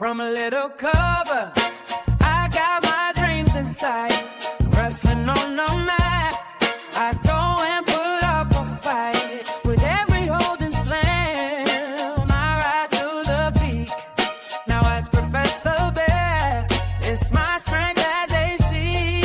From a little cover, I got my dreams in sight. Wrestling on the mat, I go and put up a fight. With every hold and slam, I rise to the peak. Now as Professor Bear, it's my strength that they see.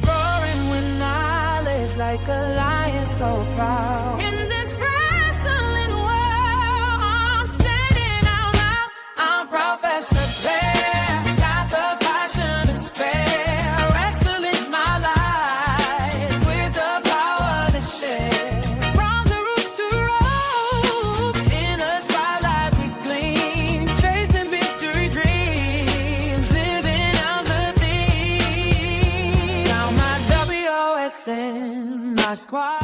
Roaring with knowledge like a lion so proud. In this wrestling world, I'm standing out loud. I'm Professor Bear, got the passion to spare. Wrestling's my life, with the power to share. From the roots to ropes, in the spotlight we gleam. Chasing victory dreams, living out the theme. Now my WOSN, my squad.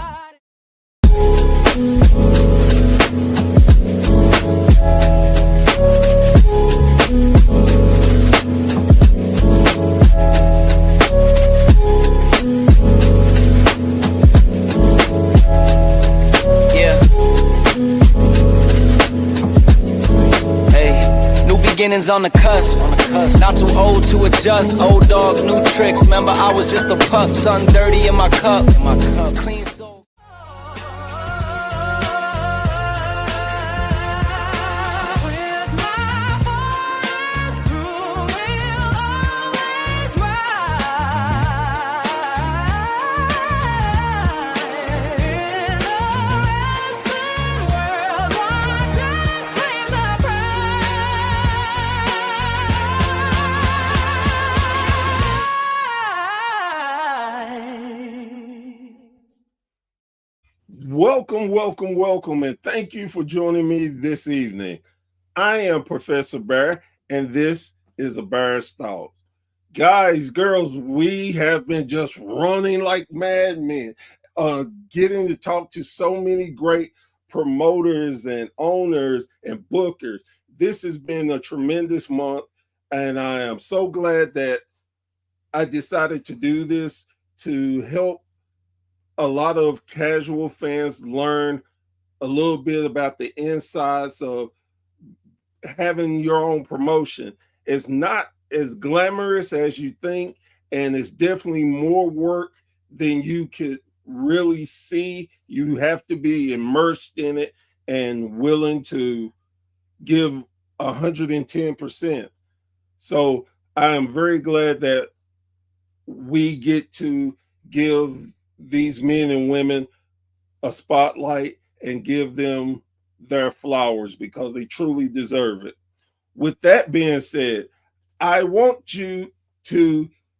Beginnings on the cusp. Not too old to adjust. Old dog, new tricks. Remember, I was just a pup. Something dirty in my cup. Clean soul. With my boys crew, we'll always ride. In the wrestling world, one just claim the prize. Welcome, and thank you for joining me this evening. I am Professor Bear, and this is A Bear's Thoughts. Guys, girls, we have been just running like madmen, getting to talk to so many great promoters and owners and bookers. This has been a tremendous month, and I am so glad that I decided to do this to help a lot of casual fans learn a little bit about the insides of having your own promotion. It's not as glamorous as you think, and it's definitely more work than you could really see. You have to be immersed in it and willing to give 110%. So I am very glad that we get to give these men and women a spotlight and give them their flowers because they truly deserve it. With that being said, I want to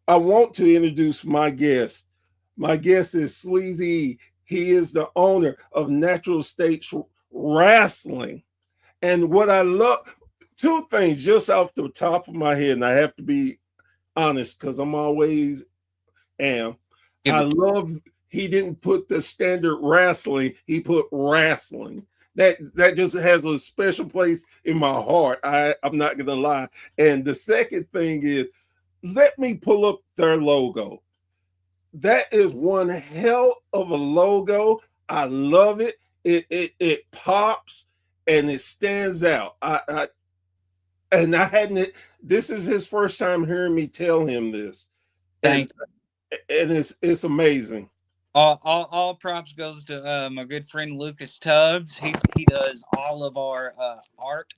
introduce my guest. My guest is Sleazy. He is the owner of Natural State Rasslin. And what I love, two things just off the top of my head, and I have to be honest because I'm always am. I love he didn't put the standard wrestling, he put wrestling. That just has a special place in my heart. I'm not gonna lie. And the second thing is, let me pull up their logo. That is one hell of a logo. I love it. It pops and it stands out. This is his first time hearing me tell him this. Thanks. And it's amazing. All props goes to my good friend Lucas Tubbs. He does all of our art,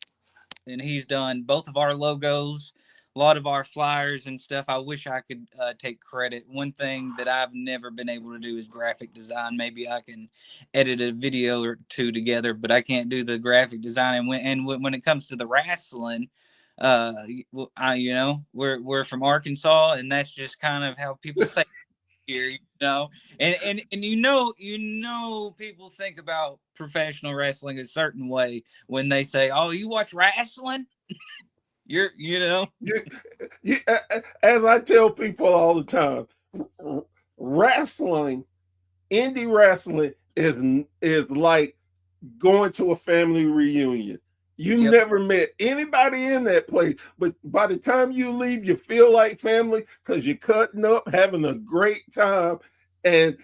and he's done both of our logos, a lot of our flyers and stuff. I wish I could take credit. One thing that I've never been able to do is graphic design. Maybe I can edit a video or two together, but I can't do the graphic design. And when it comes to the wrestling, we're from Arkansas, and that's just kind of how people say here, and people think about professional wrestling a certain way when they say, "Oh, you watch wrestling?" As I tell people all the time, wrestling, indie wrestling is like going to a family reunion. You never met anybody in that place, but by the time you leave, you feel like family because you're cutting up, having a great time. And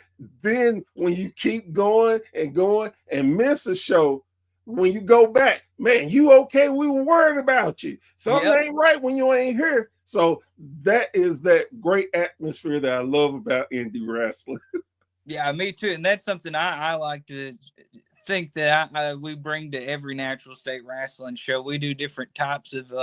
then when you keep going and miss a show, when you go back, man, you okay? We were worried about you. Something Yep. ain't right when you ain't here. So that is that great atmosphere that I love about indie wrestling. Yeah, me too. And that's something I like to think that we bring to every Natural State Wrestling show. We do different types of,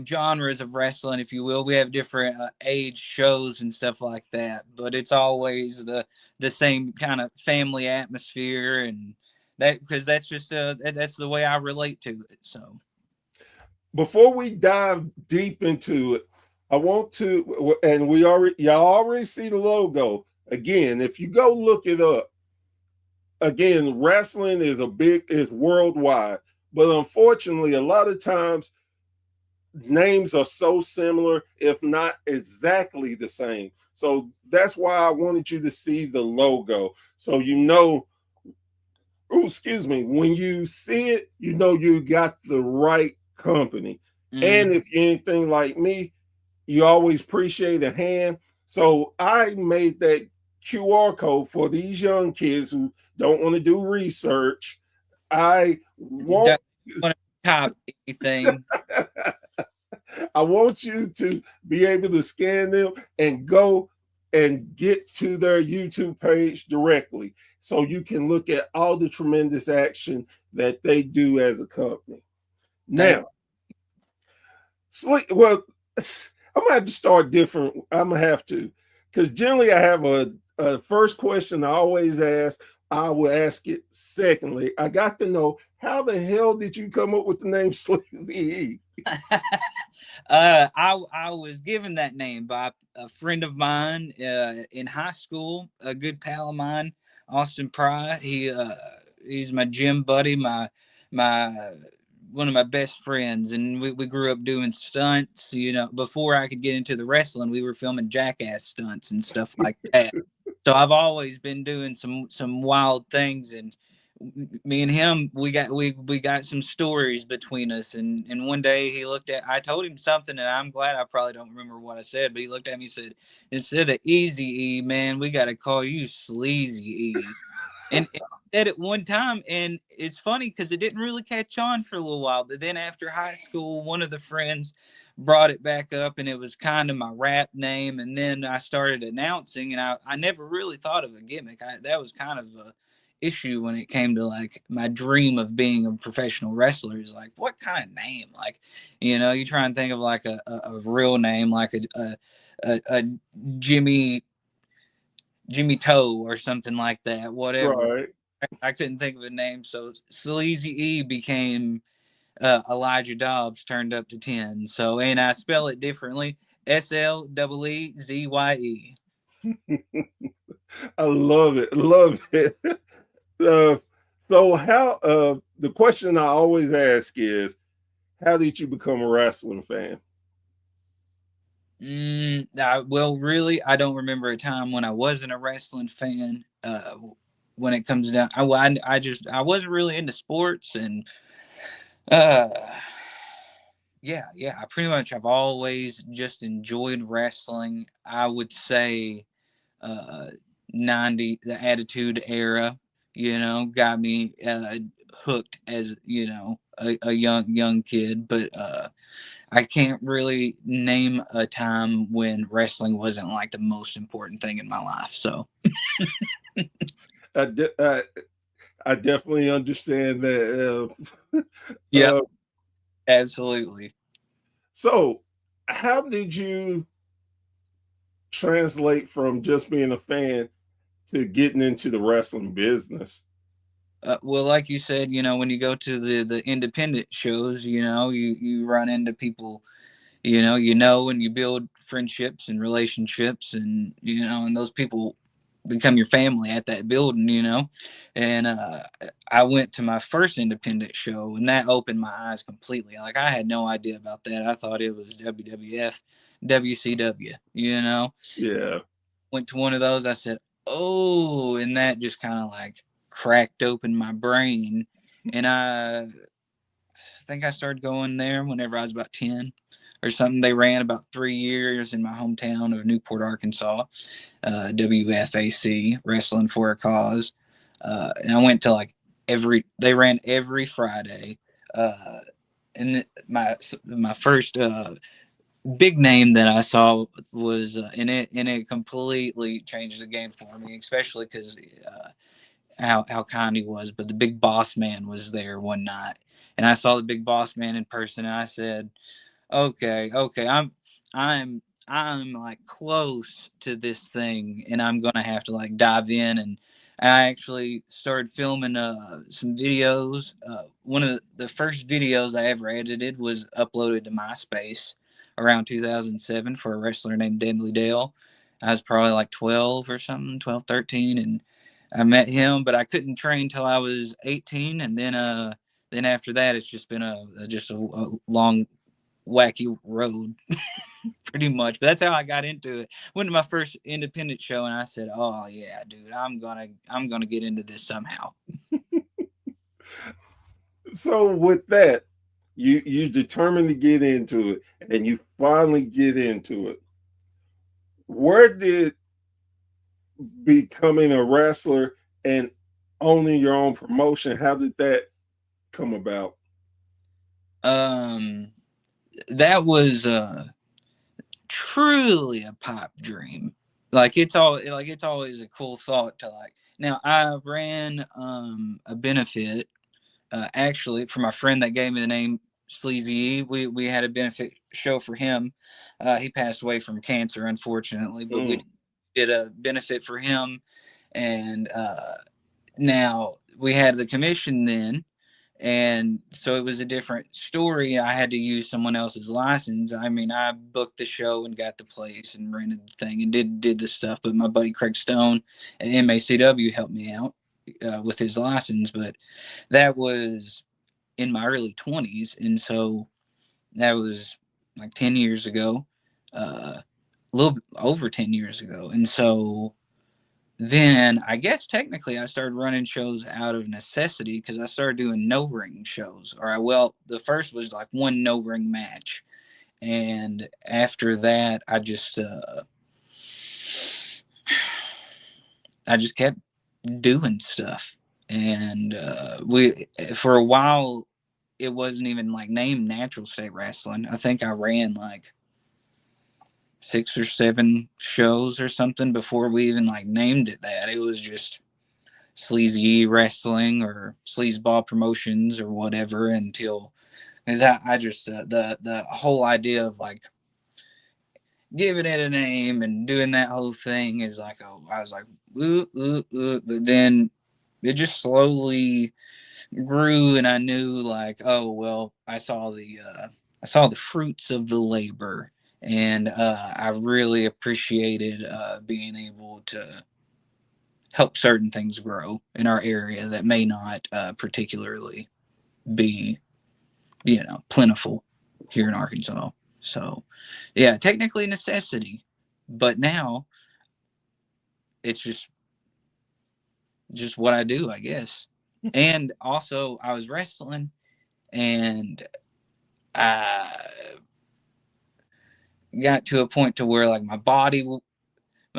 genres of wrestling, if you will. We have different age shows and stuff like that, but it's always the same kind of family atmosphere, and that because that's just that's the way I relate to it. So Before we dive deep into it, I want to, and y'all already see the logo. Again, if you go look it up, again, wrestling is worldwide, but unfortunately, a lot of times names are so similar, if not exactly the same. So that's why I wanted you to see the logo. So you know, oh, excuse me, when you see it, you know you got the right company. And if you're anything like me, you always appreciate a hand. So I made that QR code for these young kids who don't want to do research. I want don't want to type anything. I want you to be able to scan them and go and get to their YouTube page directly so you can look at all the tremendous action that they do as a company. Now, well, I'm gonna have to start different. I'm gonna have to, because generally I have a first question I always ask. I will ask it secondly. I got to know, how the hell did you come up with the name Sleepy E? I was given that name by a friend of mine in high school, a good pal of mine, Austin Pry. He's my gym buddy, my one of my best friends, and we grew up doing stunts. Before I could get into the wrestling, we were filming jackass stunts and stuff like that. So I've always been doing some wild things, and me and him, we got some stories between us. And one day I told him something, and I'm glad I probably don't remember what I said, but he looked at me and said, instead of Easy E, man, we got to call you Sleazy E. And said it one time, and it's funny because it didn't really catch on for a little while. But then after high school, one of the friends brought it back up, and it was kind of my rap name. And then I started announcing, and I never really thought of a gimmick. That was kind of a issue when it came to like my dream of being a professional wrestler. Is like, what kind of name? Like, you try and think of like a real name, like a Jimmy Toe or something like that, whatever. Right. I couldn't think of a name, so Sleazy E became Elijah Dobbs turned up to 10. So, and I spell it differently, SLEEZYE. I love it. Love it. Uh, so how the question I always ask is, how did you become a wrestling fan? Well, really, I don't remember a time when I wasn't a wrestling fan. When it comes down, I wasn't really into sports, and uh, yeah, I pretty much have always just enjoyed wrestling. I would say, 90 the Attitude Era, got me hooked as a young kid, but I can't really name a time when wrestling wasn't like the most important thing in my life. So I definitely understand that. yeah, absolutely. So, how did you translate from just being a fan to getting into the wrestling business? Well, like you said, when you go to the independent shows, you run into people, and you build friendships and relationships, and those people become your family at that building, and I went to my first independent show, and that opened my eyes completely. Like, I had no idea about that. I thought it was WWF, WCW, Yeah. went to one of those. I said, oh, and that just kind of like cracked open my brain. And I think I started going there whenever I was about 10 or something. They ran about 3 years in my hometown of Newport, Arkansas, WFAC, Wrestling for a Cause. And I went to like they ran every Friday. And my first big name that I saw was and it completely changed the game for me, especially because how kind he was. But the Big Boss Man was there one night, and I saw the Big Boss Man in person, and I said, okay, I'm like close to this thing, and I'm gonna have to like dive in. And I actually started filming some videos. One of the first videos I ever edited was uploaded to MySpace around 2007 for a wrestler named Deadly Dale. I was probably like 12 or something, 12, 13, and I met him, but I couldn't train till I was 18, and then after that, it's just been a long, wacky road, pretty much. But that's how I got into it. Went to my first independent show, and I said, "Oh yeah, dude, I'm gonna get into this somehow." So with that, you determined to get into it, and you finally get into it. Where did becoming a wrestler and owning your own promotion, how did that come about? That was truly a pipe dream. It's always a cool thought to like. Now I ran a benefit actually for my friend that gave me the name Sleazy E. We had a benefit show for him. He passed away from cancer, unfortunately, but we did a benefit for him. And now we had the commission then, and so it was a different story. I had to use someone else's license. I mean, I booked the show and got the place and rented the thing and did the stuff. But my buddy Craig Stone at MACW helped me out with his license. But that was in my early 20s, and so that was like 10 years ago, a little bit over 10 years ago. And so then I guess technically I started running shows out of necessity because I started doing no ring shows. The first was like one no ring match, and after that I just kept doing stuff. And we for a while it wasn't even like named Natural State Rasslin. I think I ran like 6 or 7 shows or something before we even like named it that. It was just Sleazy Wrestling or Sleazeball Promotions or whatever until because I just the whole idea of like giving it a name and doing that whole thing is like, oh, I was like but then it just slowly grew, and I knew like, oh well, I saw the fruits of the labor, and I really appreciated being able to help certain things grow in our area that may not particularly be plentiful here in Arkansas. So yeah, technically necessity, but now it's just what I do, I guess. And also I was wrestling, and I got to a point to where like my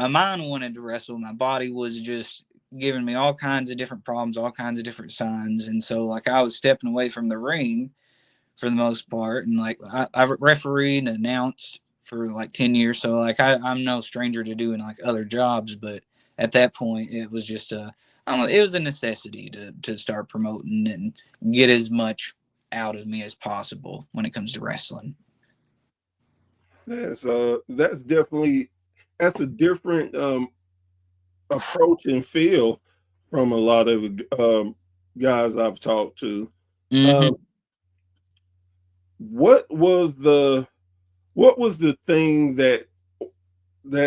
mind wanted to wrestle. My body was just giving me all kinds of different problems, all kinds of different signs. And so like I was stepping away from the ring for the most part. And like I refereed and announced for like 10 years. So like I'm no stranger to doing like other jobs, but at that point it was just it was a necessity to start promoting and get as much out of me as possible when it comes to wrestling. That's definitely that's a different approach and feel from a lot of guys I've talked to. Mm-hmm. What was the thing that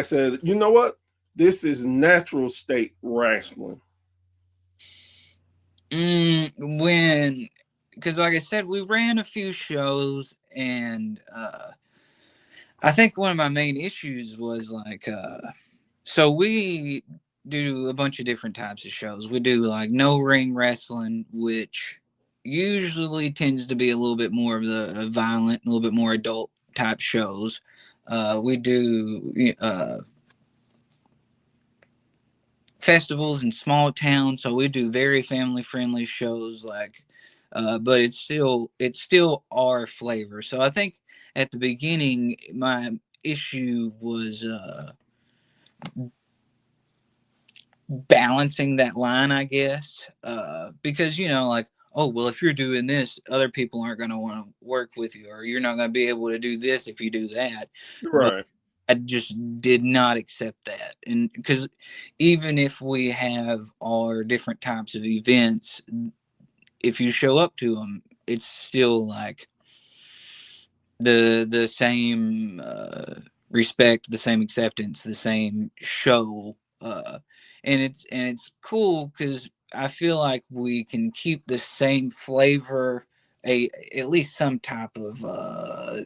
said, you know what, this is natural state wrestling? Because like I said, we ran a few shows, and I think one of my main issues was like so we do a bunch of different types of shows. We do like no ring wrestling, which usually tends to be a little bit more of the violent, a little bit more adult type shows. We do festivals in small towns, so we do very family friendly shows, like but it's still our flavor. So I think at the beginning my issue was balancing that line, I guess, because like, oh well, if you're doing this, other people aren't going to want to work with you, or you're not going to be able to do this if you do that. But Right. I just did not accept that. And because even if we have our different types of events, if you show up to them, it's still like the same respect, the same acceptance, the same show. And it's cool because I feel like we can keep the same flavor, a at least some type of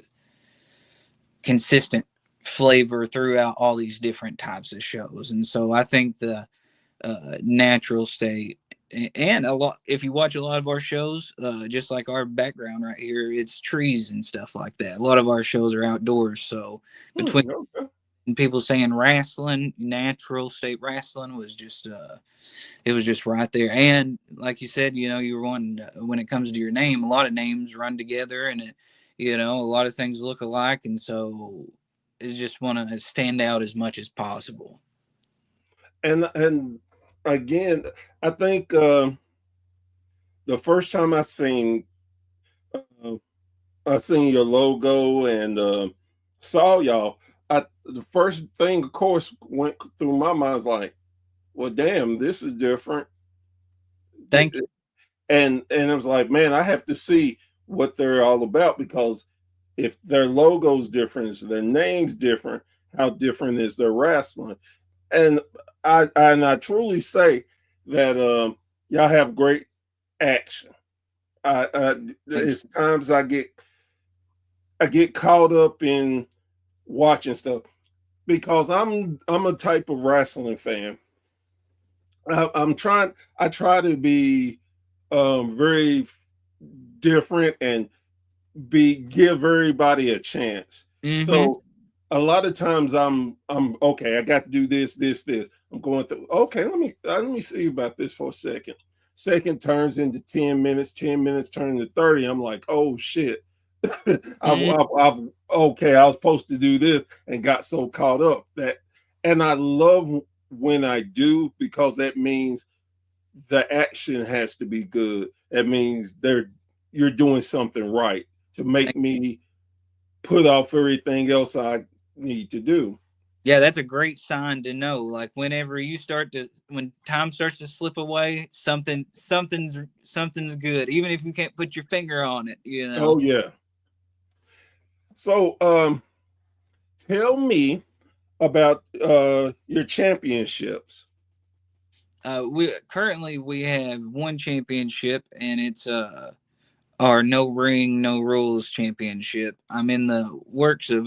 consistent flavor throughout all these different types of shows. And so I think the natural state, and a lot, if you watch a lot of our shows, just like our background right here, it's trees and stuff like that. A lot of our shows are outdoors. So between Okay. people saying wrestling, Natural State Rasslin was just it was just right there. And like you said, you were wanting when it comes to your name, a lot of names run together, and a lot of things look alike, and so it's just want to stand out as much as possible. And again, I think the first time uh, I seen your logo and saw y'all, the first thing, of course, went through my mind was like, well, damn, this is different. Thank you. And it was like, man, I have to see what they're all about, because if their logo's different, is their name's different, how different is their wrestling? And I truly say that y'all have great action. Thank It's times I get caught up in watching stuff because I'm a type of wrestling fan. I try to be very different and be give everybody a chance. you. Hmm. So a lot of times I'm okay, I got to do this. I'm going through, okay, let me see about this for a second. Second turns into 10 minutes, 10 minutes turn into 30. I'm like, oh shit. I've okay, I was supposed to do this and got so caught up that, and I love when I do, because that means the action has to be good. That means you're doing something right to make me put off everything else I need to do. Yeah, that's a great sign to know. Like whenever when time starts to slip away, something's good, even if you can't put your finger on it. Oh yeah. So tell me about your championships. We have one championship, and it's our no ring, no rules championship. I'm in the works of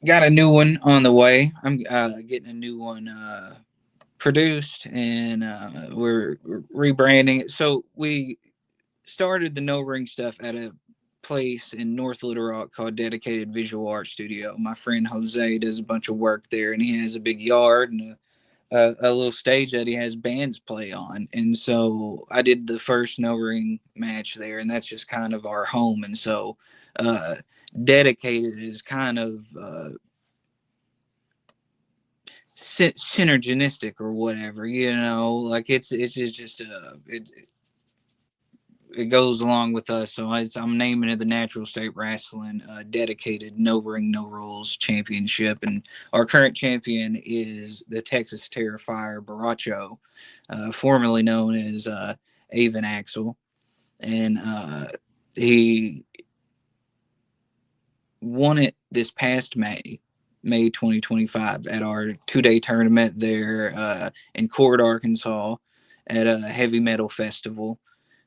got a new one on the way. I'm getting a new one produced, and we're rebranding it. So we started the no ring stuff at a place in North Little Rock called Dedicated Visual Art Studio. My friend Jose does a bunch of work there, and he has a big yard and a little stage that he has bands play on. And so I did the first no ring match there, and that's just kind of our home. And so uh, Dedicated is kind of synergistic or whatever. Like it's just it goes along with us. So I'm naming it the Natural State Rasslin Dedicated No Ring No Rules Championship, and our current champion is the Texas Terrifier Baracho, formerly known as Avon Axel, and he won it this past May 2025, at our 2-day tournament there in Cord, Arkansas, at a heavy metal festival.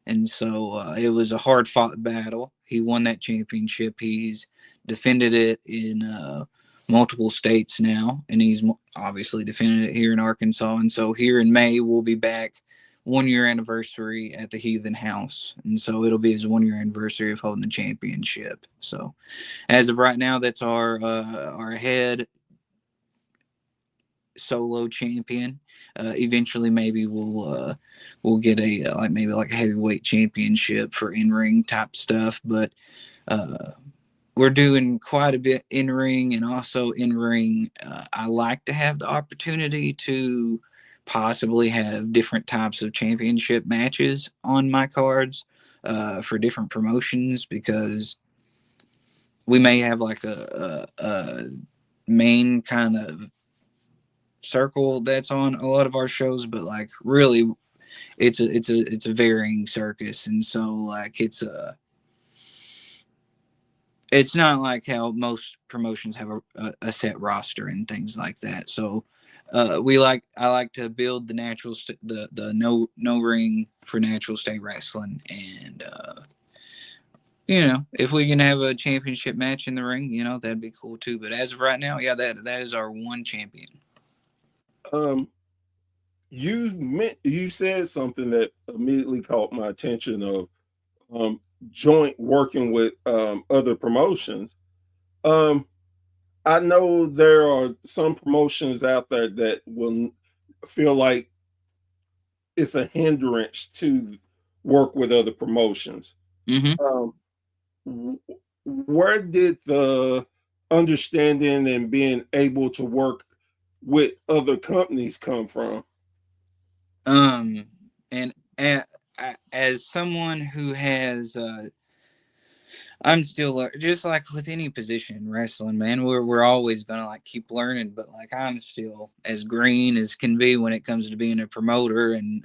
And so it was a hard fought battle. He won that championship. He's defended it in multiple states now, and he's obviously defended it here in Arkansas. And so here in May, we'll be back 1 year anniversary at the Heathen House. And so it'll be his 1 year anniversary of holding the championship. So as of right now, that's our head solo champion. Eventually, maybe we'll get a maybe like a heavyweight championship for in-ring type stuff. But we're doing quite a bit in ring, and also in ring. I like to have the opportunity to possibly have different types of championship matches on my cards for different promotions, because we may have like a main kind of circle that's on a lot of our shows, but like really it's a varying circus. And so like it's not like how most promotions have a set roster and things like that. So I like to build the the no ring for Natural State Rasslin. And if we can have a championship match in the ring, that'd be cool too. But as of right now, yeah, that is our one champion. You said something that immediately caught my attention of joint working with other promotions. I know there are some promotions out there that will feel like it's a hindrance to work with other promotions. Where did the understanding and being able to work with other companies come from? And as someone who has I'm still just like with any position in wrestling, man. We're always gonna like keep learning, but like I'm still as green as can be when it comes to being a promoter. And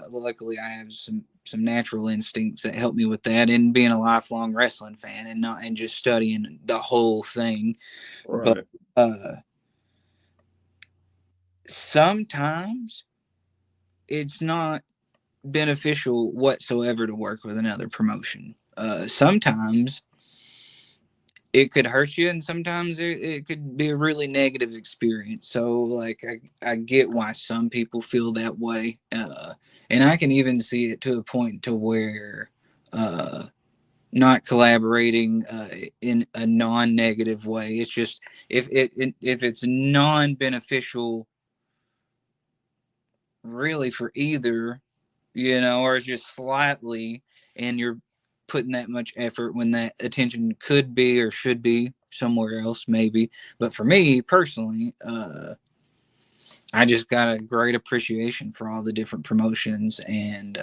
luckily, I have some natural instincts that help me with that, and being a lifelong wrestling fan, and just studying the whole thing. Right. But sometimes it's not beneficial whatsoever to work with another promotion. Sometimes it could hurt you, and sometimes it could be a really negative experience. So like I get why some people feel that way, and I can even see it to a point to where not collaborating in a non-negative way. It's just if it's non-beneficial really for either, or it's just slightly, and you're putting that much effort when that attention could be or should be somewhere else maybe. But for me personally, I just got a great appreciation for all the different promotions, and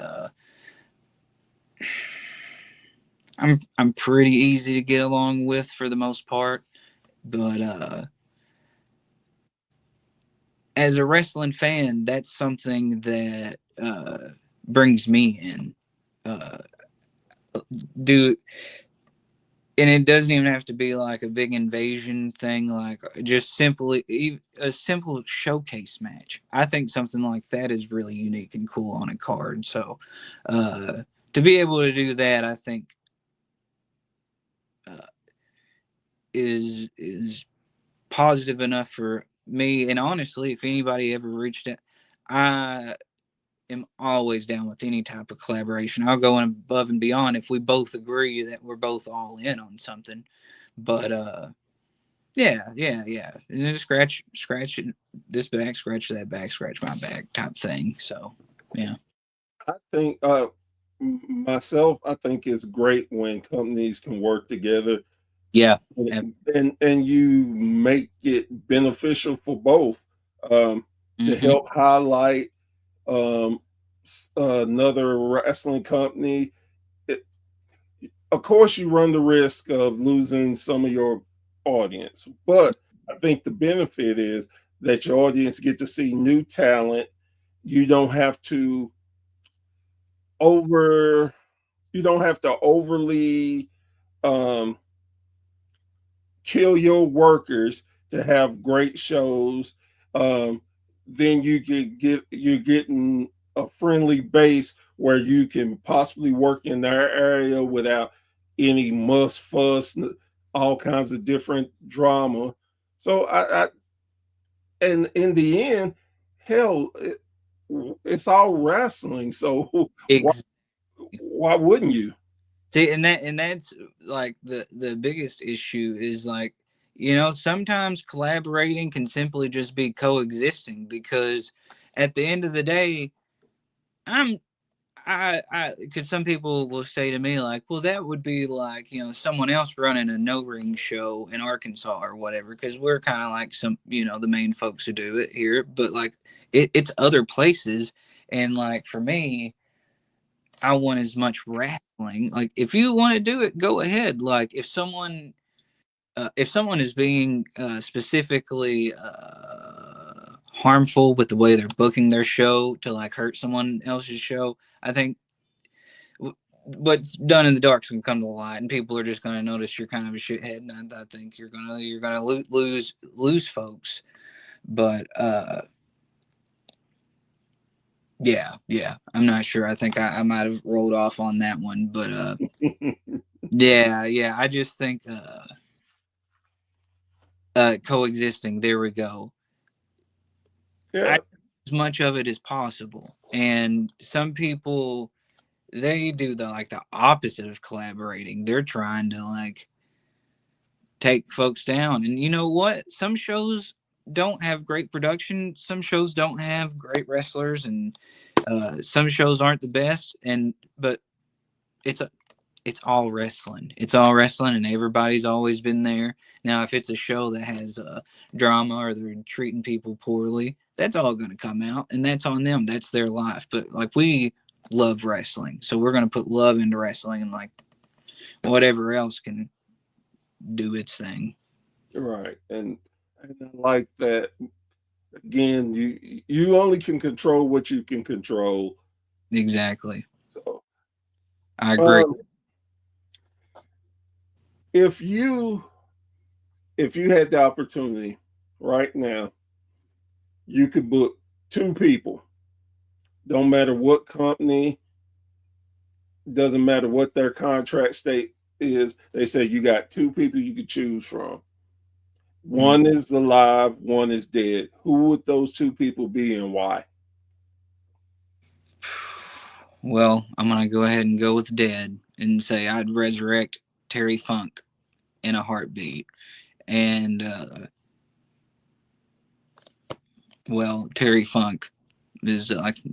I'm pretty easy to get along with for the most part. But as a wrestling fan, that's something that brings me in. And it doesn't even have to be like a big invasion thing, like just simply a simple showcase match. I think something like that is really unique and cool on a card. So to be able to do that, I think is positive enough for me. And honestly, if anybody ever reached out, I am always down with any type of collaboration. I'll go above and beyond if we both agree that we're both all in on something. But yeah. And just scratch this back, scratch that back, scratch my back type thing. So yeah. I think myself, I think it's great when companies can work together. Yeah. And you make it beneficial for both, to help highlight another wrestling company. Of course, you run the risk of losing some of your audience, but I think the benefit is that your audience get to see new talent. You don't have to overly kill your workers to have great shows. Then you're getting a friendly base where you can possibly work in their area without any muss fuss, all kinds of different drama. So and in the end, hell, it's all wrestling. So why wouldn't you? See, and that's like the biggest issue is like sometimes collaborating can simply just be coexisting, because at the end of the day, because some people will say to me, like, well, that would be like, someone else running a no ring show in Arkansas or whatever, because we're kind of like the main folks who do it here, but like it's other places. And like for me, I want as much wrestling. Like if you want to do it, go ahead. Like if someone is being specifically harmful with the way they're booking their show to like hurt someone else's show, I think what's done in the dark is going to come to the light, and people are just going to notice you're kind of a shithead, and I think you're gonna lose folks. But yeah, I'm not sure. I think I might have rolled off on that one, but yeah, I just think coexisting. There we go. Yeah. As much of it as possible, and some people, they do the opposite of collaborating. They're trying to like take folks down. And you know what? Some shows don't have great production. Some shows don't have great wrestlers, and some shows aren't the best. But it's all wrestling. It's all wrestling, and everybody's always been there. Now, if it's a show that has drama or they're treating people poorly, that's all going to come out, and that's on them. That's their life. But like, we love wrestling, so we're going to put love into wrestling, and like whatever else can do its thing. Right. And I like that. Again, you only can control what you can control. Exactly. So I agree. If you had the opportunity right now, you could book 2 people. Don't matter what company, doesn't matter what their contract state is. They say you got 2 people you could choose from. One is alive, one is dead. Who would those 2 people be, and why? Well, I'm going to go ahead and go with dead and say I'd resurrect Terry Funk in a heartbeat. And, well, Terry Funk is,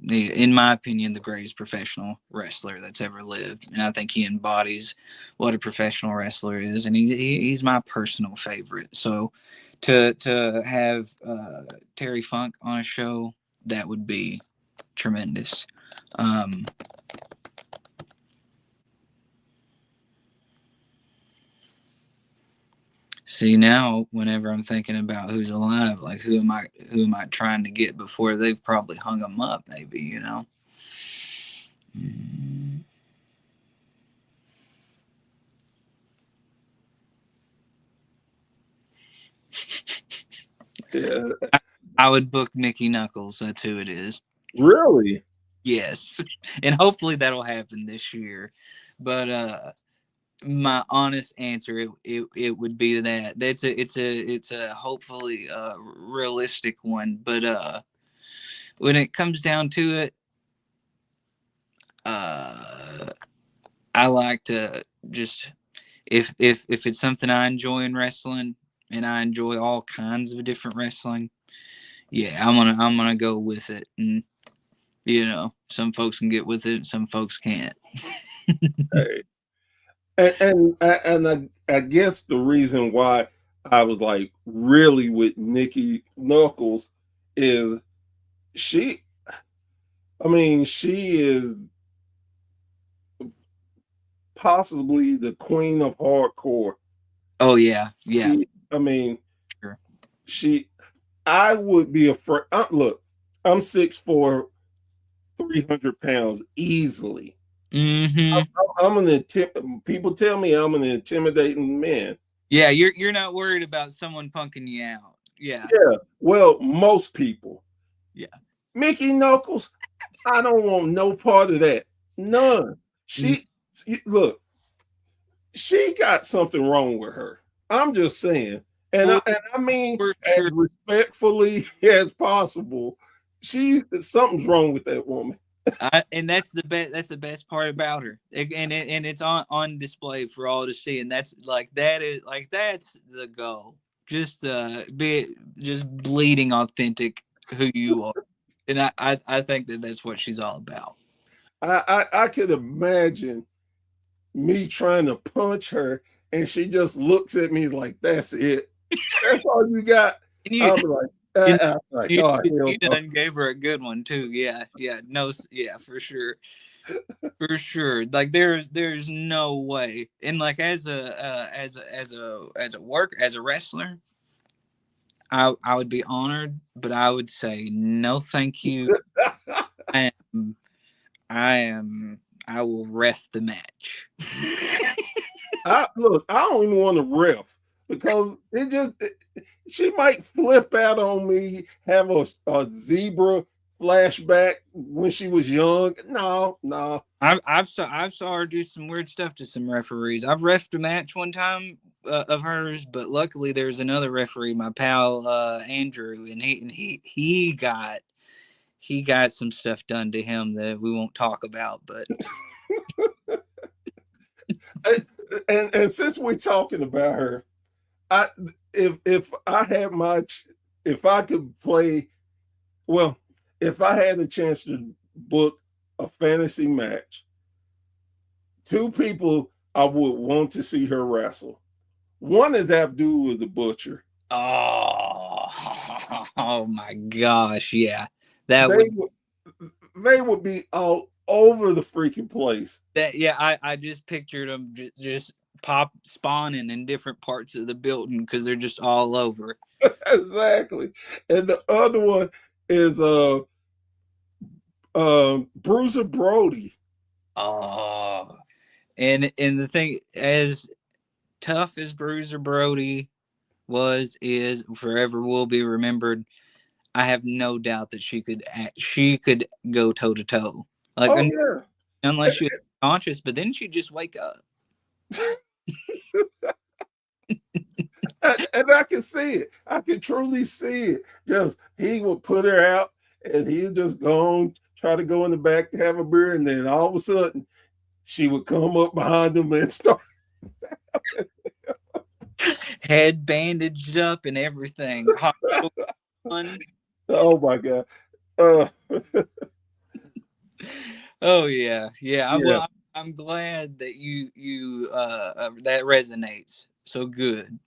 in my opinion, the greatest professional wrestler that's ever lived. And I think he embodies what a professional wrestler is. And he's my personal favorite. So to have Terry Funk on a show, that would be tremendous. See, now whenever I'm thinking about who's alive, like who am I trying to get before they've probably hung them up, maybe, Yeah. I would book Mickey Knuckles. That's who it is. Really? Yes. And hopefully that'll happen this year. But my honest answer, it would be that. It's a hopefully realistic one. But when it comes down to it, I like to just, if it's something I enjoy in wrestling, and I enjoy all kinds of different wrestling, yeah, I'm gonna go with it. And some folks can get with it, some folks can't. Hey. And I guess the reason why I was like really with Nikki Knuckles is she is possibly the queen of hardcore. Oh yeah. Sure. I would be afraid. Look, I'm 6'4", 300 pounds easily. Mm-hmm. People tell me I'm an intimidating man. Yeah, you're not worried about someone punking you out. Yeah. Yeah. Well, most people. Yeah. Mickey Knuckles, I don't want no part of that. None. Look, she got something wrong with her. I'm just saying. And I mean, as respectfully as possible, something's wrong with that woman. And that's the best part about her, and it's on display for all to see, and that's the goal. be just bleeding authentic who you are, and I think that that's what she's all about. I could imagine me trying to punch her, and she just looks at me like, "That's it. That's all you got." And you I'll be like, you "Oh hell you no!" done gave her a good one too. Yeah, no, yeah, for sure. For sure, like there's no way, and like as a wrestler, I would be honored, but I would say no, thank you. I am I am I will ref the match. Look, I don't even want to ref because she might flip out on me, have a zebra flashback when she was young. No, no. I've saw her do some weird stuff to some referees. I've refed a match one time of hers, but luckily there's another referee, my pal Andrew, and he got some stuff done to him that we won't talk about. But And since we're talking about her, I if I had if I could play, well, if I had a chance to book a fantasy match, two people I would want to see her wrestle. One is Abdullah the Butcher. oh my gosh, yeah, that They would would they would be all over the freaking place. that yeah. I just pictured them just pop spawning in different parts of the building because they're just all over. Exactly. And the other one is Bruiser Brody. Oh, and the thing, as tough as Bruiser Brody is forever will be remembered. I have no doubt that she could go toe to toe, like Oh yeah. unless she was conscious, but then she'd just wake up. And I can see it. I can truly see it. Just he would put her out and he'd just go on, try to go in the back to have a beer, and then all of a sudden she would come up behind him and start. Head bandaged up and everything. Oh my God. Uh, Oh yeah. yeah. Well, I'm glad that you that resonates so good.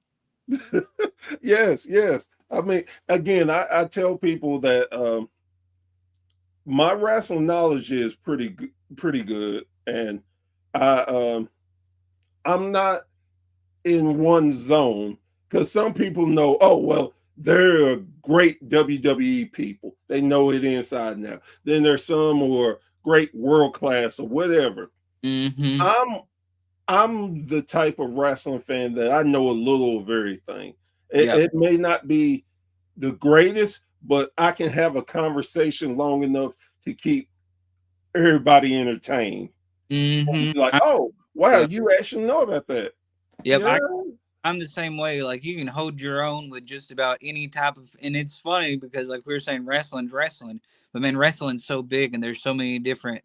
Yes, yes. I mean, again, I tell people that my wrestling knowledge is pretty good, and I I'm not in one zone because some people know, oh well, they're great WWE people. They know it inside now. Then there's some who are great world class or whatever. Mm-hmm. I'm the type of wrestling fan that I know a little of everything. It may not be the greatest, but I can have a conversation long enough to keep everybody entertained. Mm-hmm. Like, oh wow, you actually know about that. Yep. Yeah. I'm the same way. Like you can hold your own with just about any type of, and it's funny because like we were saying, wrestling's wrestling, but man, wrestling's so big and there's so many different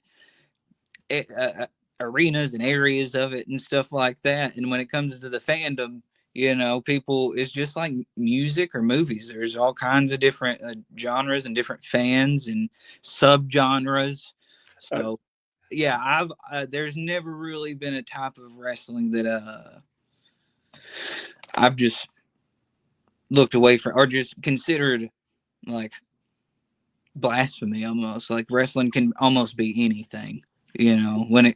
arenas and areas of it and stuff like that. And when it comes to the fandom, people, it's just like music or movies. There's all kinds of different genres and different fans and subgenres. So yeah, there's never really been a type of wrestling that I've just looked away from or just considered like blasphemy almost. Like wrestling can almost be anything, I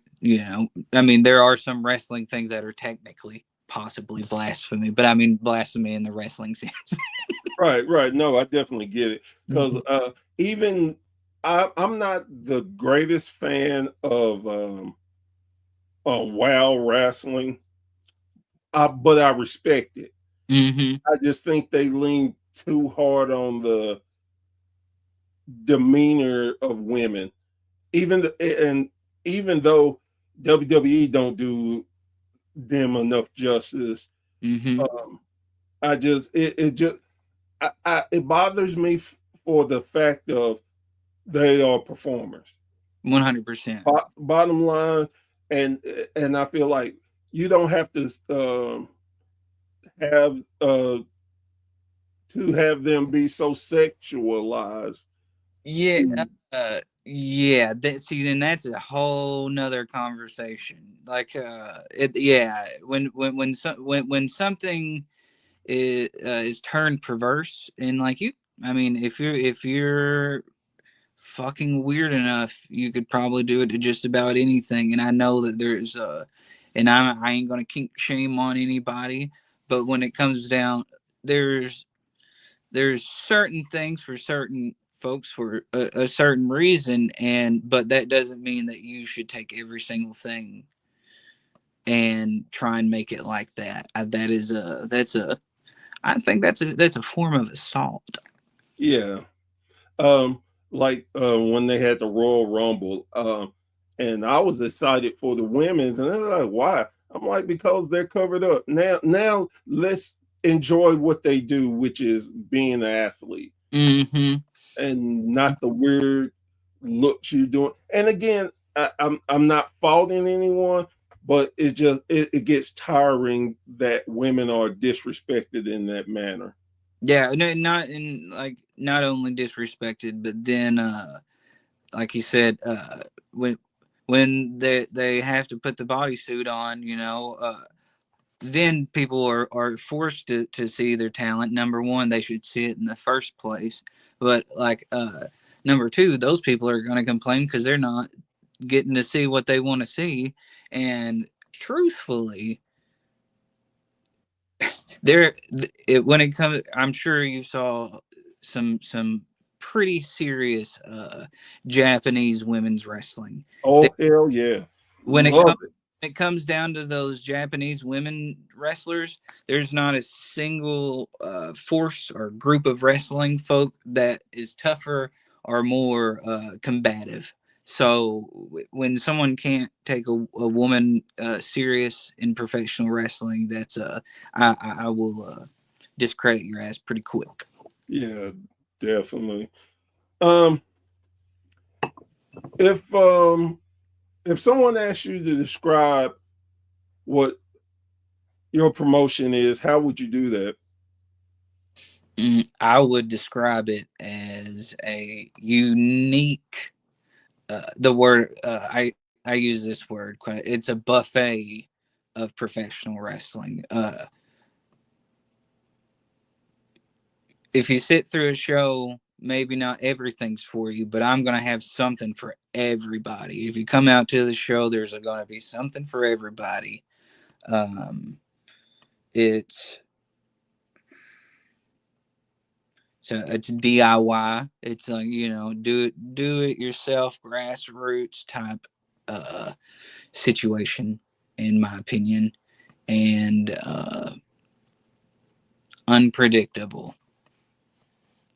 mean, there are some wrestling things that are technically possibly blasphemy, but I mean blasphemy in the wrestling sense. Right. No, I definitely get it. Because even I'm not the greatest fan of WoW wrestling, but I respect it. Mm-hmm. I just think they lean too hard on the demeanor of women, even though WWE don't do them enough justice. Mm-hmm. I just it bothers me for the fact of they are performers. 100%. Bottom line, and I feel like you don't have to have to have them be so sexualized. Yeah, yeah. Then that's a whole nother conversation. Like, yeah. When something is turned perverse, and like you, I mean, if you're fucking weird enough, you could probably do it to just about anything. And I know that there's and I ain't gonna kink shame on anybody, but when it comes down, there's there's certain things for certain folks for a certain reason, and but that doesn't mean that you should take every single thing and try and make it like that. That is a that's a I think that's a form of assault. Yeah. Like when they had the Royal Rumble, and I was excited for the women's, and they're like, why? I'm like, because they're covered up. Now let's enjoy what they do, which is being an athlete Mm-hmm. and not the weird looks you're doing. And again, I'm not faulting anyone, but it's just it gets tiring that women are disrespected in that manner. Yeah, no, not in like not only disrespected, but then like you said, when they have to put the bodysuit on, then people are forced to see their talent. Number one, they should see it in the first place. But like number two, those people are going to complain because they're not getting to see what they want to see. And truthfully, when it comes, I'm sure you saw some pretty serious Japanese women's wrestling. Oh hell yeah, When love it. it comes down to those Japanese women wrestlers, there's not a single force or group of wrestling folk that is tougher or more combative. So when someone can't take a woman serious in professional wrestling, I will discredit your ass pretty quick. Yeah, definitely. Um, if someone asks you to describe what your promotion is, how would you do that? I would describe it as a unique. The word I use this word quite. It's a buffet of professional wrestling. If you sit through a show, maybe not everything's for you, but I'm gonna have something for everybody. If you come out to the show, there's gonna be something for everybody. Um, it's it's DIY. It's like do it yourself, grassroots type situation, in my opinion, and unpredictable.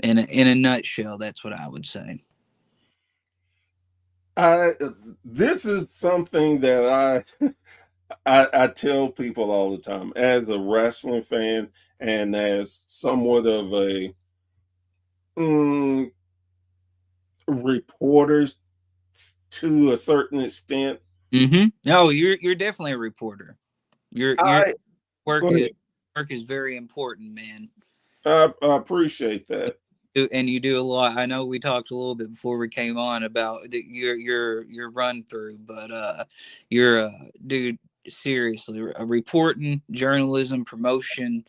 In a nutshell, that's what I would say. I This is something that I tell people all the time as a wrestling fan and as somewhat of a mm, reporter to a certain extent. Mm-hmm. No, you're definitely a reporter. Your I work Go is ahead. work is very important, man. I appreciate that. And you do a lot. I know we talked a little bit before we came on about your run through, but you're dude, seriously, reporting, journalism, promotion,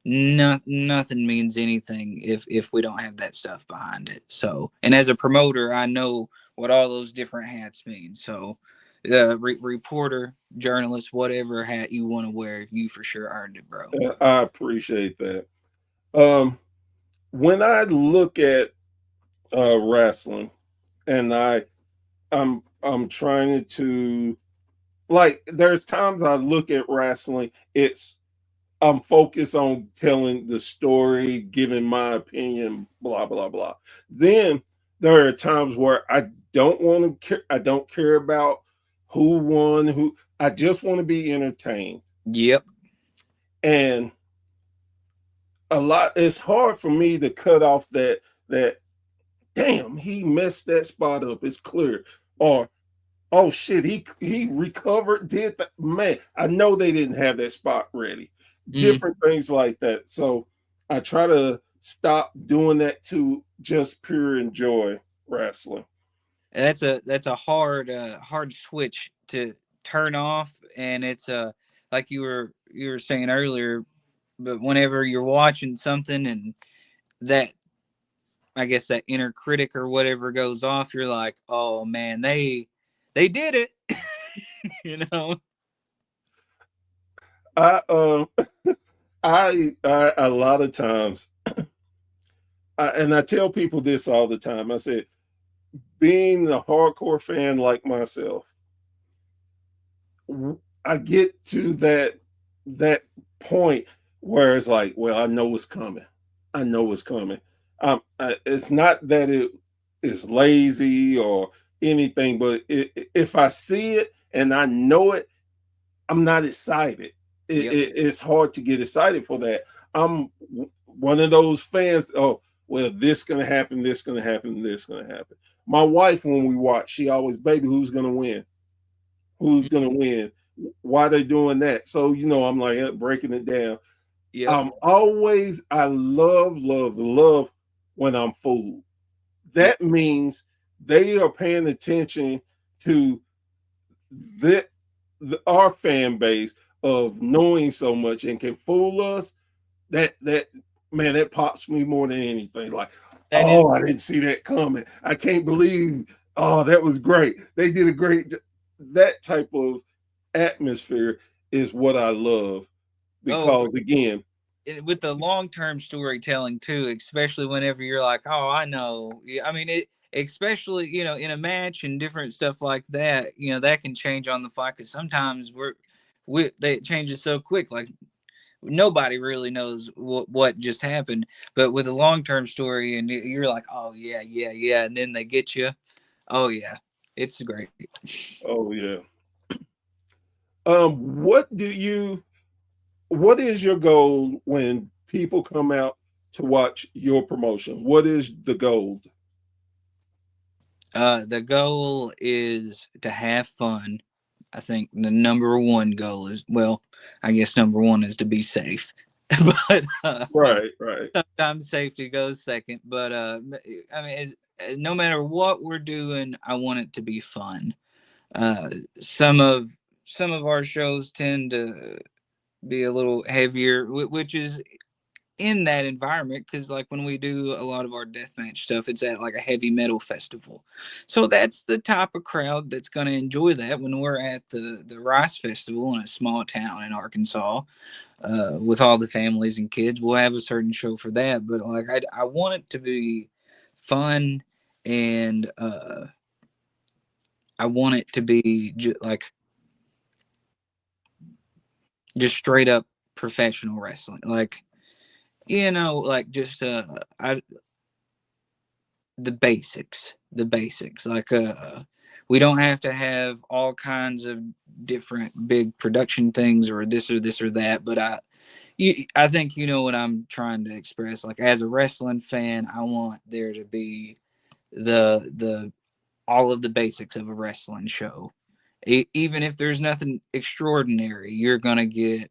nothing means anything if we don't have that stuff behind it. So, and as a promoter, I know what all those different hats mean. So, reporter, journalist, whatever hat you want to wear, you for sure earned it, bro. I appreciate that. Um, when I look at wrestling, and I'm trying to, like, there's times I look at wrestling, I'm focused on telling the story, giving my opinion, blah blah blah. Then there are times where I don't care about who won, who I just want to be entertained. Yep. And it's hard for me to cut off that damn, he messed that spot up, it's clear. Or oh shit, he recovered, did that. Man, I know they didn't have that spot ready. Mm. Different things like that. So I try to stop doing that to just pure enjoy wrestling. And that's a hard switch to turn off, and it's like you were saying earlier, but whenever you're watching something and that, I guess, that inner critic or whatever goes off, you're like, oh man, they did it. You know. I I a lot of times, and I tell people this all the time. I said, being a hardcore fan like myself, I get to that point where it's like, well, I know what's coming. I know what's coming. It's not that it is lazy or anything, but if I see it and I know it, I'm not excited. It's hard to get excited for that. I'm one of those fans. Oh, well, this gonna happen. This gonna happen. This gonna happen. My wife, when we watch, she always, baby, who's gonna win? Who's gonna win? Why they doing that? So I'm like breaking it down. Yeah. I love when I'm fooled. That means they are paying attention to our fan base of knowing so much and can fool us. That man, that pops me more than anything. Like, I didn't see that coming. I can't believe. Oh, that was great. They did a great. That type of atmosphere is what I love, because again, with the long-term storytelling too, especially whenever you're like, oh, I know. I mean, especially in a match and different stuff like that. That can change on the fly, because sometimes it changes so quick. Like, nobody really knows what just happened. But with a long-term story, and you're like, oh yeah, and then they get you. Oh yeah, it's great. Oh yeah. What is your goal when people come out to watch your promotion? What is the goal? The goal is to have fun. I think the number one goal is, well, I guess number one is to be safe. But right. sometimes safety goes second. But I mean, no matter what we're doing, I want it to be fun. Some of our shows tend to be a little heavier, which is in that environment, because like when we do a lot of our deathmatch stuff, it's at like a heavy metal festival, so that's the type of crowd that's going to enjoy that. When we're at the Rice Festival in a small town in Arkansas, with all the families and kids, we'll have a certain show for that. But like I want it to be fun, and I want it to be just straight up professional wrestling, like just the basics, like we don't have to have all kinds of different big production things or this or that, but I think what I'm trying to express. Like, as a wrestling fan, I want there to be the all of the basics of a wrestling show. Even if there's nothing extraordinary, you're gonna get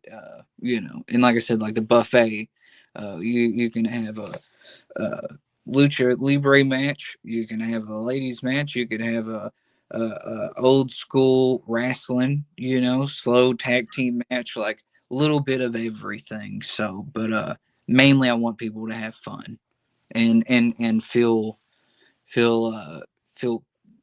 and like I said, like the buffet, you can have a lucha libre match, you can have a ladies match, you could have a old school wrestling, slow tag team match, like a little bit of everything. So, but mainly I want people to have fun and feel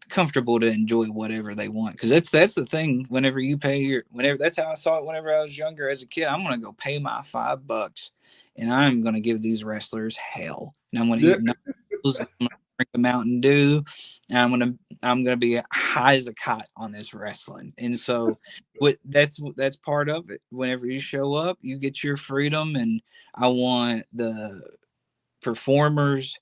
comfortable to enjoy whatever they want, because that's the thing. Whenever you pay whenever, that's how I saw it whenever I was younger. As a kid, I'm gonna go pay my $5 and I'm gonna give these wrestlers hell, and I'm gonna eat nachos, I'm gonna drink a Mountain Dew, and I'm gonna be high as a kite on this wrestling. And so that's part of it. Whenever you show up, you get your freedom, and I want the performers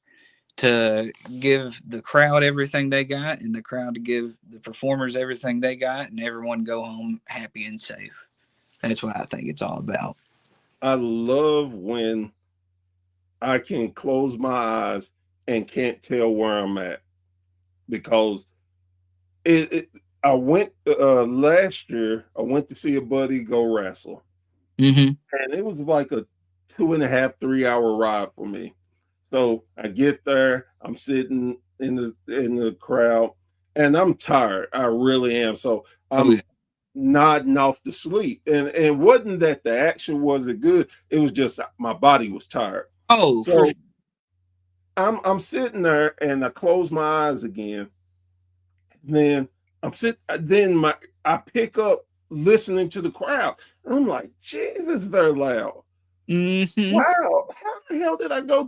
to give the crowd everything they got, and the crowd to give the performers everything they got, and everyone go home happy and safe. That's what I think it's all about. I love when I can close my eyes and can't tell where I'm at, because I went last year. I went to see a buddy go wrestle, Mm-hmm. and it was like a 2.5, 3 hour ride for me. So I get there, I'm sitting in the crowd, and I'm tired. I really am. So Oh I'm yeah. nodding off to sleep. And it wasn't that the action wasn't good. It was just my body was tired. Oh, for So I'm sitting there and I close my eyes again. Then I pick up listening to the crowd. And I'm like, Jesus, they're loud. mm-hmm. Wow, how the hell did I go?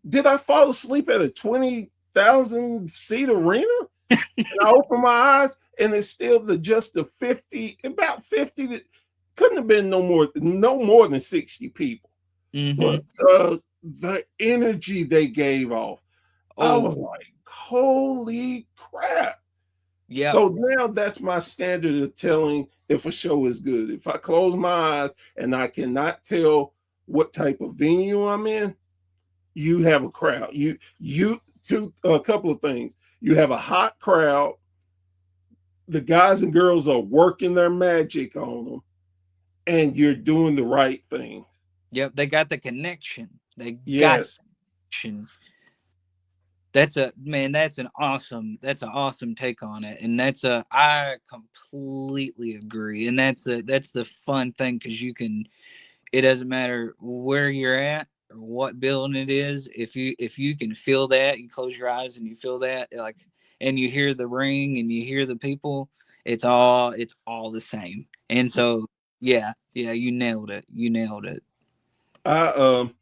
Did I fall asleep at a 20,000 seat arena? And I open my eyes and it's still just the 50, about 50 that couldn't have been no more than 60 people. Mm-hmm. But the energy they gave off, I Oh was like, holy crap. yeah. So now that's my standard of telling if a show is good. If I close my eyes and I cannot tell what type of venue I'm in, you have a crowd. A couple of things. You have a hot crowd. The guys and girls are working their magic on them, and you're doing the right thing. Yep. They got the connection. They got Yes. the connection. That's an awesome take on it. And I completely agree. And that's the fun thing, because it doesn't matter where you're at or what building it is. If you can feel that, you close your eyes and you feel that, like, and you hear the ring and you hear the people, it's all the same. And so yeah, you nailed it. I um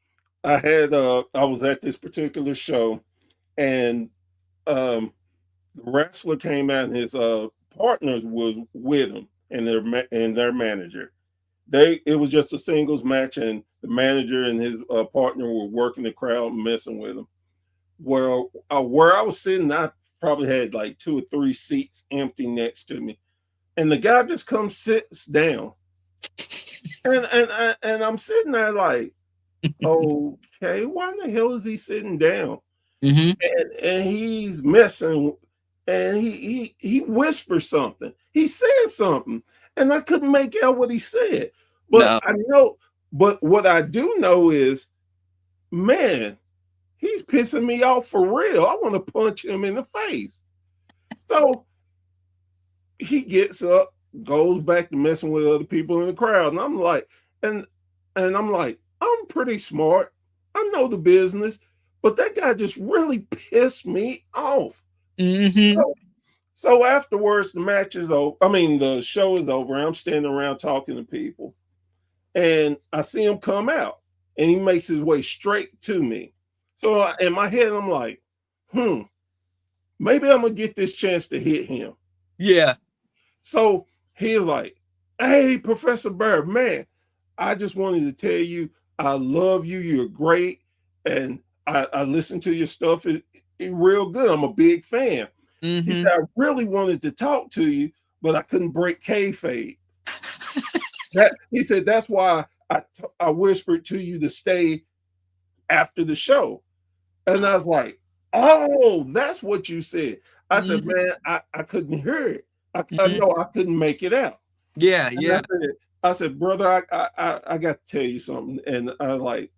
I was at this particular show, and the wrestler came out and his partners was with him and their manager. It was just a singles match, and the manager and his partner were working the crowd, messing with him. Where I was sitting, I probably had like 2 or 3 seats empty next to me, and the guy just comes sits down, and I'm sitting there like, okay, why in the hell is he sitting down? Mm-hmm. And he's messing, and he whispers something. He said something, and I couldn't make out what he said. But No. I know, but what I do know is, man, he's pissing me off for real. I want to punch him in the face. So he gets up, goes back to messing with other people in the crowd, and I'm like, I'm pretty smart. I know the business, but that guy just really pissed me off. Mm-hmm. So afterwards, the match is over. I mean, the show is over. I'm standing around talking to people, and I see him come out, and he makes his way straight to me. So in my head, I'm like, maybe I'm gonna get this chance to hit him. Yeah. So he's like, hey, Professor Bird, man, I just wanted to tell you, I love you. You're great. And I listen to your stuff. It's real good. I'm a big fan. Mm-hmm. He said, I really wanted to talk to you, but I couldn't break kayfabe. He said, that's why I whispered to you to stay after the show. And I was like, oh, that's what you said. I said, man, I couldn't hear it. I know I couldn't make it out. Yeah, And yeah. I said, brother, I got to tell you something. And I like,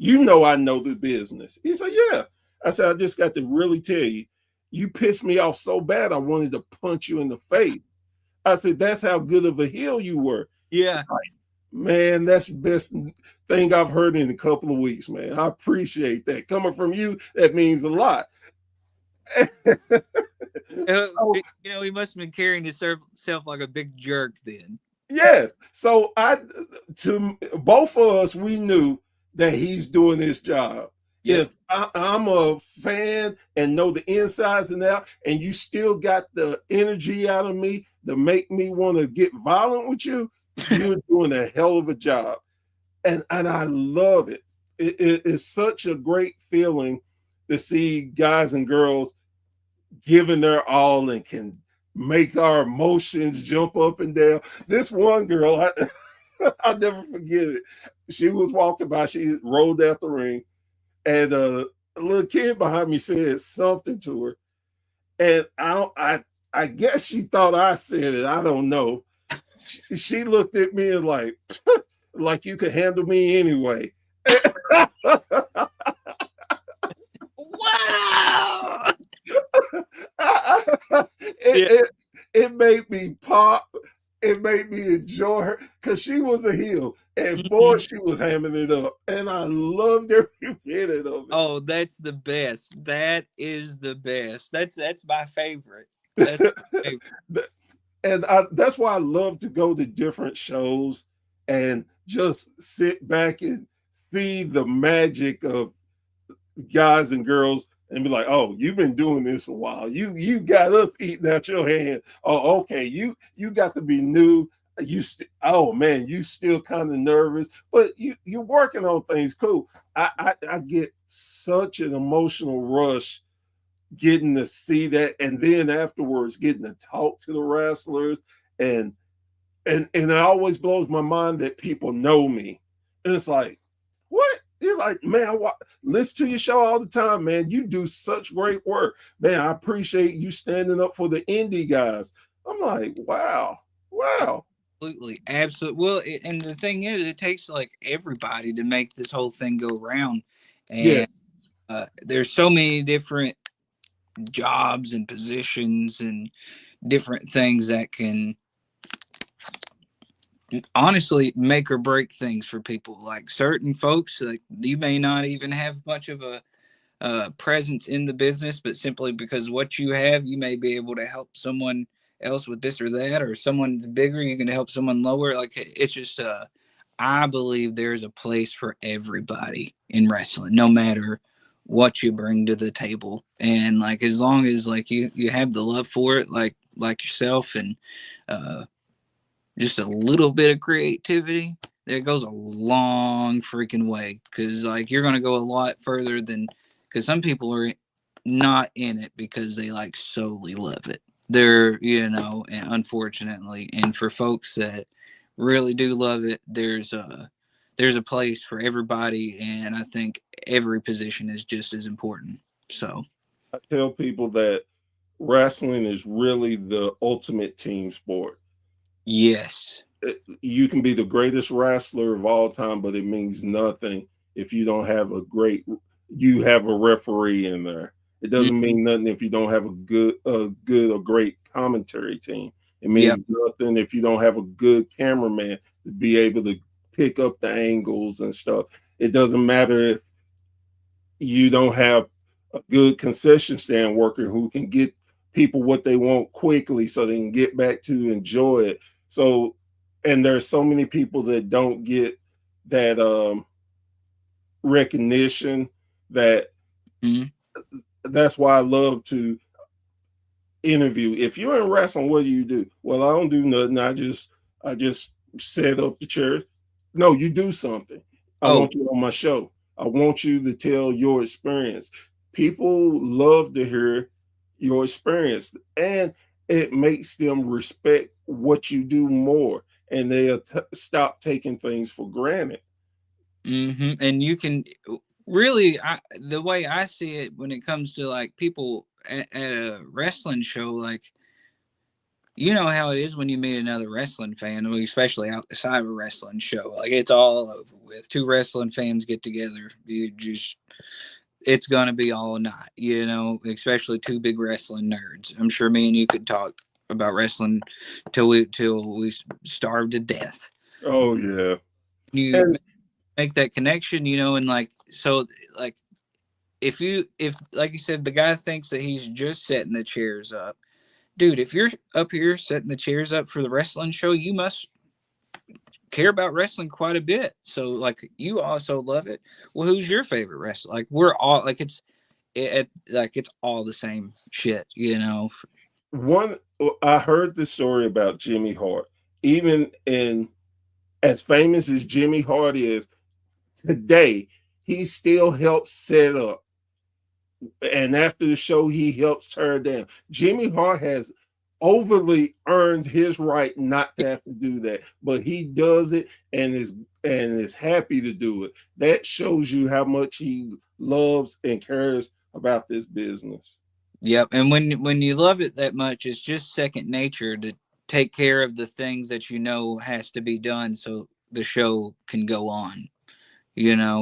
I know the business. He said, yeah. I said, I just got to really tell you, you pissed me off so bad, I wanted to punch you in the face. I said, that's how good of a heel you were. Yeah. Like, man, that's the best thing I've heard in a couple of weeks, man. I appreciate that. Coming from you, that means a lot. So, he must have been carrying himself like a big jerk then. Yes. So to both of us, we knew that he's doing his job. Yep. If I'm a fan and know the insides and out, and you still got the energy out of me to make me want to get violent with you, you're doing a hell of a job. And I love it. It is such a great feeling to see guys and girls giving their all and can make our emotions jump up and down. This one girl, I'll never forget it. She was walking by, she rolled out the ring, and a little kid behind me said something to her. And I guess she thought I said it. I don't know. She looked at me and like you could handle me anyway. it, Yeah. it it made me pop. It made me enjoy her because she was a heel, and boy, Mhm. she was hamming it up, and I loved every minute of Oh, that's the best. That is the best. That's my favorite. That's my it. favorite. And that's why I love to go to different shows and just sit back and see the magic of guys and girls and be like, oh, you've been doing this a while. You got us eating out your hand. Oh, okay. You got to be new. Oh man, you still kind of nervous, but you're working on things. Cool. I get such an emotional rush getting to see that, and then afterwards getting to talk to the wrestlers, and and it always blows my mind that people know me. And it's like, what? You're like, man, listen to your show all the time, man. You do such great work. Man, I appreciate you standing up for the indie guys. I'm like, wow, wow. Absolutely, absolutely. Well, and the thing is, it takes like everybody to make this whole thing go round, Yeah, and there's so many different jobs and positions and different things that can honestly make or break things for people. Like certain folks, like you may not even have much of a presence in the business, but simply because what you have, you may be able to help someone else with this or that, or someone's bigger, you can help someone lower. Like it's just, I believe there's a place for everybody in wrestling, no matter what you bring to the table, and like as long as like you have the love for it, like yourself, and uh, just a little bit of creativity, that goes a long freaking way. Because like you're gonna go a lot further than, because some people are not in it because they like solely love it. They're, and unfortunately, and for folks that really do love it, there's a place for everybody, and I think every position is just as important. So I tell people that wrestling is really the ultimate team sport. yes. You can be the greatest wrestler of all time, but it means nothing if you don't have you have a referee in there. It doesn't Mhm. mean nothing if you don't have a good or great commentary team. It Yep. means nothing if you don't have a good cameraman to be able to pick up the angles and stuff. It doesn't matter if you don't have a good concession stand worker who can get people what they want quickly so they can get back to enjoy it. So, and there's so many people that don't get that recognition, that Mhm. that's why I love to interview. If you're in wrestling, what do you do? Well, I don't do nothing. I just set up the chair. No, you do something. I Oh, want you on my show. I want you to tell your experience. People love to hear your experience, and it makes them respect what you do more, and they'll stop taking things for granted. And you can really, the way I see it when it comes to like people at a wrestling show, like you know how it is when you meet another wrestling fan, especially outside of a wrestling show. Like it's all over with. Two wrestling fans get together, you just it's gonna be all night, especially two big wrestling nerds. I'm sure me and you could talk about wrestling till we starve to death. Oh yeah, You and make that connection, and like so, like if like you said, the guy thinks that he's just setting the chairs up, dude. If you're up here setting the chairs up for the wrestling show, you must care about wrestling quite a bit. So like you also love it. Well, who's your favorite wrestler? Like we're all like like it's all the same shit. one I heard the story about Jimmy Hart. Even in as famous as Jimmy Hart is today, he still helps set up. And after the show, he helps tear down. Jimmy Hart has overly earned his right not to have to do that, but he does it and is happy to do it. That shows you how much he loves and cares about this business. Yep. And when you love it that much, it's just second nature to take care of the things that has to be done so the show can go on.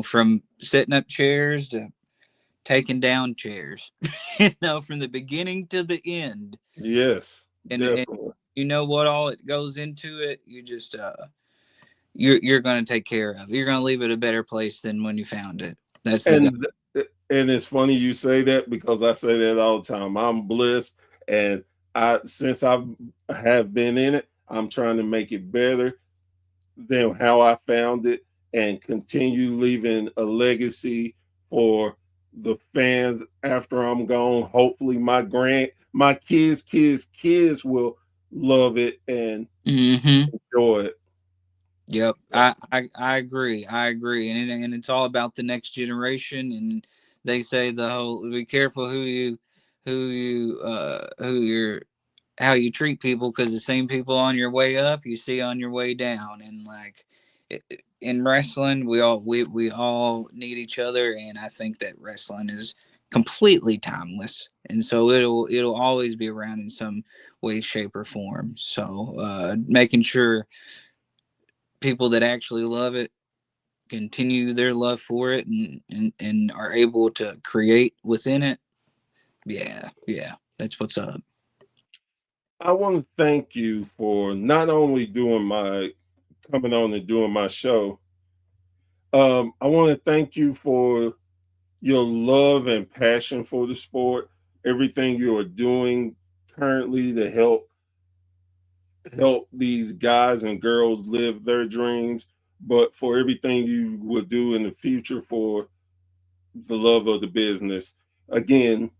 From setting up chairs to taking down chairs, from the beginning to the end. Yes, And definitely. you know what all it goes into it. You just you're going to take care of. You're going to leave it a better place than when you found it. That's the goal. And it's funny you say that because I say that all the time. I'm blessed, and since I have been in it, I'm trying to make it better than how I found it and continue leaving a legacy for the fans after I'm gone. Hopefully my kids will love it and enjoy it. Yep, I agree. I agree, and it's all about the next generation. And they say the whole be careful who you're how you treat people, because the same people on your way up you see on your way down. And like in wrestling, we all need each other, and I think that wrestling is completely timeless, and so it'll always be around in some way, shape, or form. So making sure people that actually love it continue their love for it, and are able to create within it. Yeah, that's what's up. I want to thank you for not only coming on and doing my show. I want to thank you for your love and passion for the sport, everything you are doing currently to help these guys and girls live their dreams, but for everything you will do in the future for the love of the business. Again,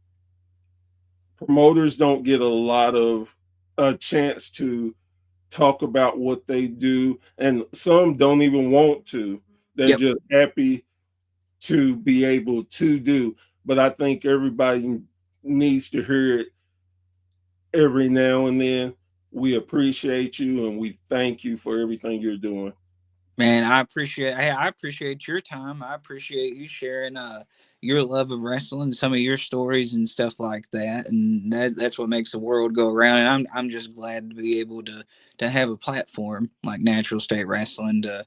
promoters don't get a lot of a chance to talk about what they do, and some don't even want to. They're Yep. just happy to be able to do. But I think everybody needs to hear it every now and then. We appreciate you and we thank you for everything you're doing. Man, I appreciate your time. I appreciate you sharing your love of wrestling, some of your stories and stuff like that. And that's what makes the world go around. And I'm just glad to be able to have a platform like Natural State Rasslin to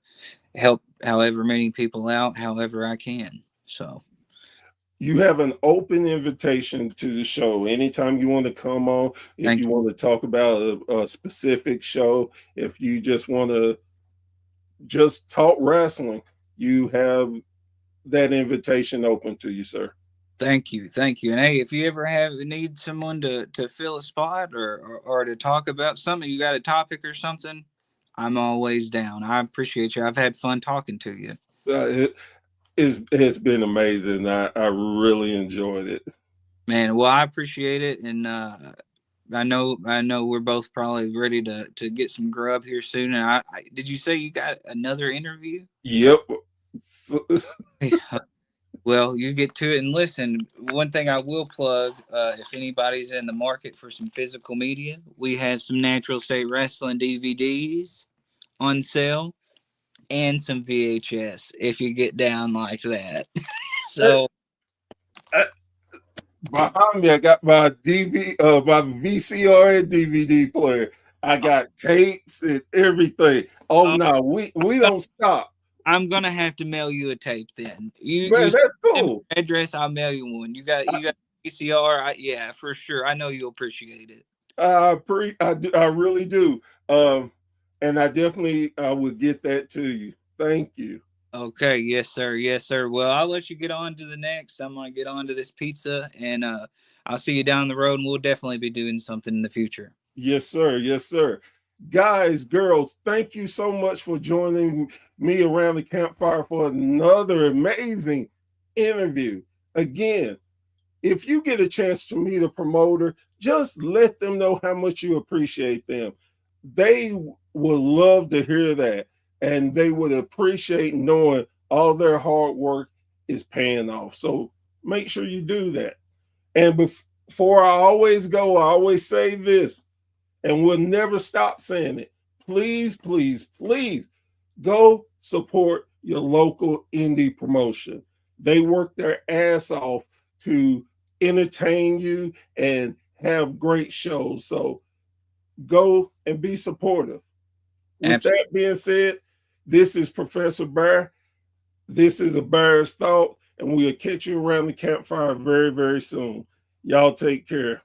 help however many people out, however I can. So You have an open invitation to the show. Anytime you want to come on, if thank you you. want to talk about a specific show, if you just want to just talk wrestling, you have that invitation open to you, sir. Thank you. Thank you. And hey, if you ever need someone to fill a spot, or to talk about something, you got a topic or something, I'm always down. I appreciate you. I've had fun talking to you. It's been amazing. I really enjoyed it. Man, well, I appreciate it. And I know we're both probably ready to get some grub here soon. And did you say you got another interview? Yep. Well, you get to it. And listen, one thing I will plug, if anybody's in the market for some physical media, we have some Natural State Rasslin DVDs on sale and some VHS if you get down like that. So Behind me, I got my my VCR and DVD player. I got tapes and everything. Oh uh, no, we don't stop. I'm gonna have to mail you a tape then. You Man, that's send me cool. your address, I'll mail you one. You got VCR, yeah, for sure. I know you'll appreciate it. I really do. And I definitely would get that to you. Thank you. Okay, yes, sir. Yes, sir. Well, I'll let you get on to the next. I'm gonna get on to this pizza, and I'll see you down the road, and we'll definitely be doing something in the future. Yes, sir. Yes, sir. Guys, girls, thank you so much for joining me around the campfire for another amazing interview. Again, if you get a chance to meet a promoter, just let them know how much you appreciate them. They would love to hear that, and they would appreciate knowing all their hard work is paying off. So make sure you do that. And before I always go, I always say this, and we'll never stop saying it. Please, please, please go support your local indie promotion. They work their ass off to entertain you and have great shows. So go and be supportive. With Absolutely. that being said, this is Professor Bear. This is a Bear's Thought. and we'll catch you around the campfire very, very soon. Y'all take care.